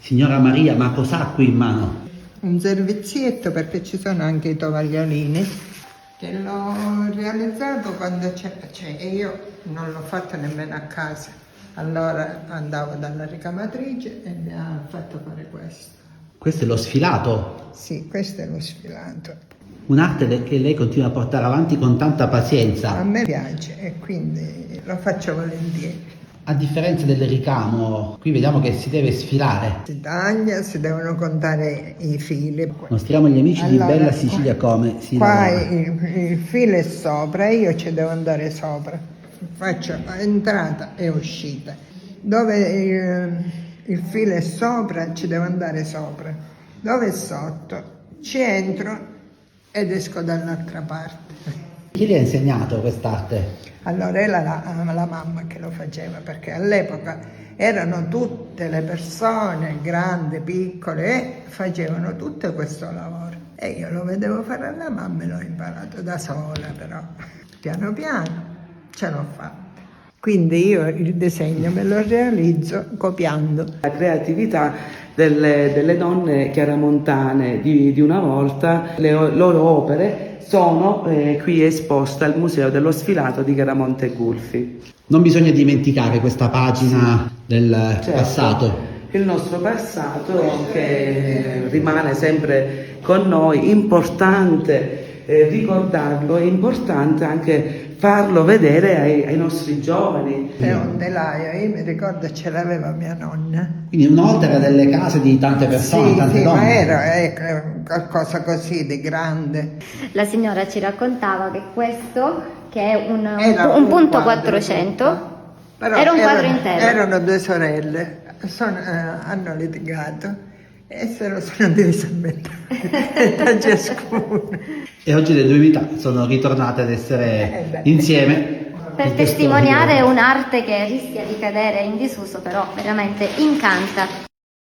Signora Maria, ma cos'ha qui in mano? Un servizietto, perché ci sono anche i tovagliolini, che l'ho realizzato quando io non l'ho fatto nemmeno a casa. Allora andavo dalla ricamatrice e mi ha fatto fare questo. Questo è lo sfilato, Sì, questo è lo sfilato. un'arte che lei continua a portare avanti con tanta A pazienza. me piace e quindi lo faccio volentieri. A differenza del ricamo, qui vediamo che si deve sfilare. Si taglia, si devono contare i fili. Mostriamo agli amici di Allora, Bella Sicilia come si qua lavora. il filo è sopra, io ci devo andare sopra. Faccio entrata e uscita. Dove il filo è sopra, ci devo andare sopra. Dove è sotto, ci entro ed esco dall'altra parte. Chi le ha insegnato quest'arte? Allora era la mamma che lo faceva, perché all'epoca erano tutte le persone, grandi, piccole, e facevano tutto questo lavoro. E io lo vedevo fare alla mamma e l'ho imparato da sola, però piano piano ce l'ho fatta. Quindi io il disegno me lo realizzo copiando. La creatività delle donne chiaramontane di una volta, le loro opere sono qui esposte al Museo dello Sfilato di Chiaramonte Gulfi. Non bisogna dimenticare questa pagina del Certo, passato. il nostro passato che rimane sempre con noi, importante ricordarlo, è importante anche farlo vedere ai nostri giovani. È un telaio, io mi ricordo ce l'aveva mia nonna. Quindi una volta era delle case di tante persone, tante Sì, donne. ma era qualcosa così di grande. La signora ci raccontava che questo, che è Era un punto quadro 400, Però era un quadro intero. Erano due sorelle, hanno litigato e se lo sono divisi a metà, da ciascuno. E oggi le due vite sono ritornate ad essere insieme. Per in questo testimoniare video. un'arte che rischia di cadere in disuso, però veramente incanta.